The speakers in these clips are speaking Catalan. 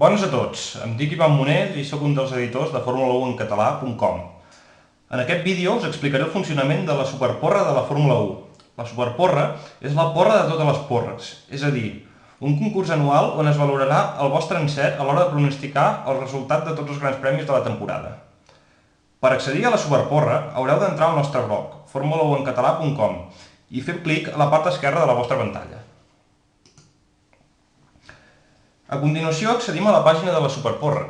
Bones a tots, em dic Ivan Monell i sóc un dels editors de Formula1encatalà.com. En aquest vídeo us explicaré el funcionament de la superporra de la Fórmula 1. La superporra és la porra de totes les porres, és a dir, un concurs anual on es valorarà el vostre encert a l'hora de pronosticar el resultat de tots els grans premis de la temporada. Per accedir a la superporra haureu d'entrar al nostre blog, Formula1encatalà.com, i fer clic a la part esquerra de la vostra pantalla. A continuació accedim a la pàgina de la superporra.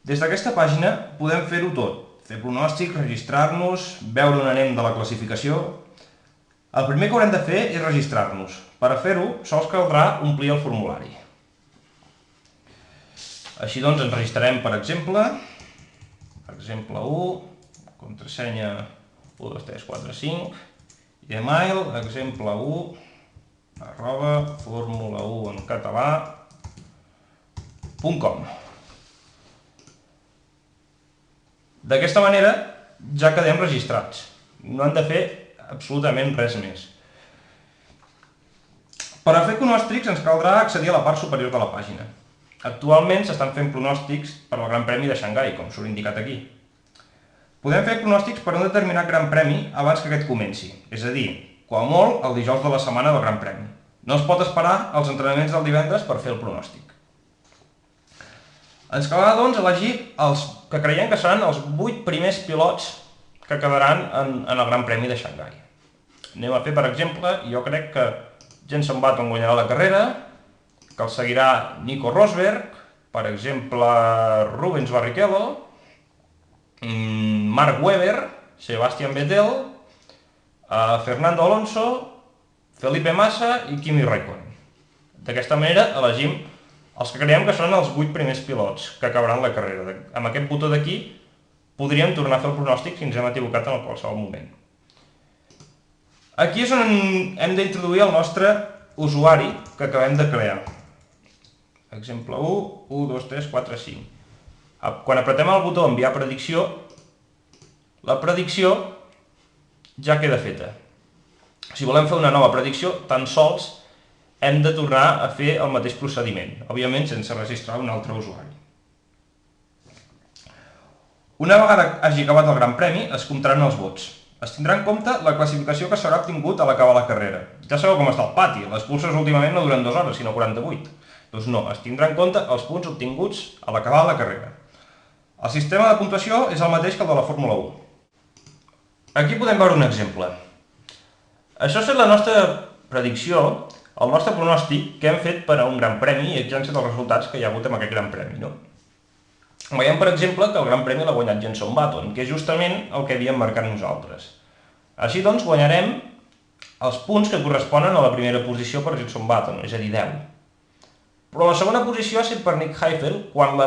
Des d'aquesta pàgina podem fer-ho tot, fer pronòstics, registrar-nos, veure on anem de la classificació. El primer que haurem de fer és registrar-nos. Per a fer-ho, sols caldrà omplir el formulari. Així doncs ens registrarem, per exemple 1, contrasenya 1, 2, 3, 4, 5, i email exemple1 @formula1encatalà.com. D'aquesta manera ja quedem registrats. No han de fer absolutament res més. Per a fer pronòstics ens caldrà accedir a la part superior de la pàgina. Actualment s'estan fent pronòstics per al Gran Premi de Xangai, com surt indicat aquí. Podem fer pronòstics per a un determinat Gran Premi abans que aquest comenci, és a dir, com a molt, el dijous de la setmana del Gran Premi. No es pot esperar als entrenaments del divendres per fer el pronòstic. Ens caldrà, doncs, elegir els que creiem que seran els 8 primers pilots que quedaran en el Gran Premi de Xangai. Anem a fer, per exemple, jo crec que Jenson Button guanyarà la carrera, que el seguirà Nico Rosberg, per exemple, Rubens Barrichello, Mark Webber, Sebastian Vettel, Fernando Alonso, Felipe Massa i Kimi Räikkönen. D'aquesta manera elegim els que creiem que són els 8 primers pilots que acabaran la carrera. Amb aquest botó d'aquí podríem tornar a fer el pronòstic si ens hem equivocat en qualsevol moment. Aquí és on hem d'introduir el nostre usuari que acabem de crear. Exemple 1, 1, 2, 3, 4, 5. Quan apretem el botó enviar predicció, la predicció ja queda feta. Si volem fer una nova predicció, tan sols hem de tornar a fer el mateix procediment, òbviament sense registrar un altre usuari. Una vegada hagi acabat el Gran Premi, es comptaran els vots. Es tindrà en compte la classificació que s'haurà obtingut a l'acabar la carrera. Ja sabeu com està el pati, les curses últimament no duren 2 hores, sinó 48. Doncs no, es tindrà en compte els punts obtinguts a l'acabar la carrera. El sistema de puntuació és el mateix que el de la Fórmula 1. Aquí podem veure un exemple. Això és la nostra predicció, el nostre pronòstic que hem fet per a un Gran Premi i aquí han estat els resultats que hi ha hagut amb aquest Gran Premi. Veiem, per exemple, que el Gran Premi l'ha guanyat Jenson Button, que és justament el que havíem marcat nosaltres. Així doncs, guanyarem els punts que corresponen a la primera posició per Jenson Button, és a dir, 10. Però la segona posició ha estat per Nick Heidfeld, quan el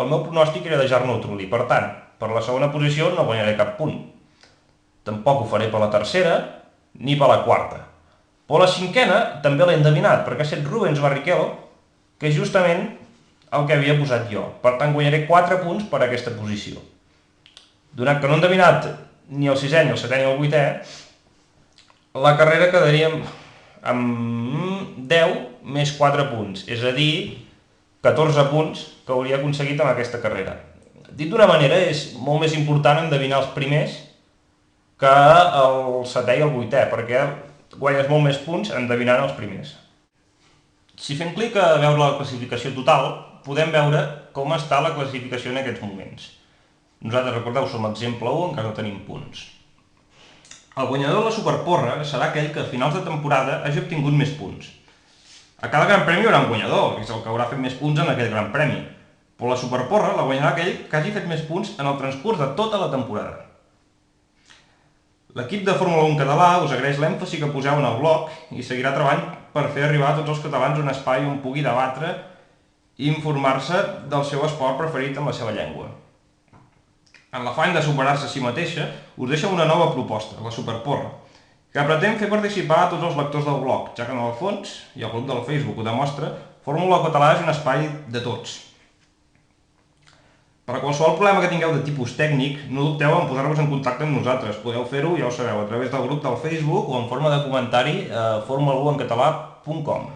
meu pronòstic era de Jarno Trulli. Per tant, per la segona posició no guanyaré cap punt. Tampoc ho faré per la tercera, ni per la quarta. Per la cinquena també l'he endevinat, perquè ha estat Rubens Barrichello, que és justament el que havia posat jo. Per tant, guanyaré 4 punts per aquesta posició. Donat que no he endevinat ni el 6è, ni el 7è, ni el 8è, la carrera quedaria amb 10 més 4 punts, és a dir, 14 punts que hauria aconseguit amb aquesta carrera. Dit d'una manera, és molt més important endevinar els primers que el 7è i el 8è, perquè guanyes molt més punts endevinant els primers. Si fem clic a veure la classificació total, podem veure com està la classificació en aquests moments. Nosaltres, recordeu, som exemple 1, encara no tenim punts. El guanyador de la superporra serà aquell que a finals de temporada hagi obtingut més punts. A cada Gran Premi hi haurà un guanyador, que és el que haurà fet més punts en aquell Gran Premi. Però la superporra la guanyarà aquell que hagi fet més punts en el transcurs de tota la temporada. L'equip de Fórmula 1 català us agraeix l'èmfasi que poseu en el blog i seguirà treballant per fer arribar a tots els catalans un espai on pugui debatre i informar-se del seu esport preferit en la seva llengua. En l'afany de superar-se a si mateixa, us deixo una nova proposta, la superporra, que pretén fer participar a tots els lectors del blog, ja que en el fons, i el grup del Facebook ho demostra, Fórmula Català és un espai de tots. Per a qualsevol problema que tingueu de tipus tècnic, no dubteu en posar-vos en contacte amb nosaltres. Podeu fer-ho, ja ho sabeu, a través del grup del Facebook o en forma de comentari a formula1encatalà.com.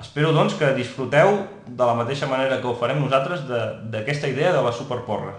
Espero, doncs, que disfruteu de la mateixa manera que ho farem nosaltres d'aquesta idea de la superporra.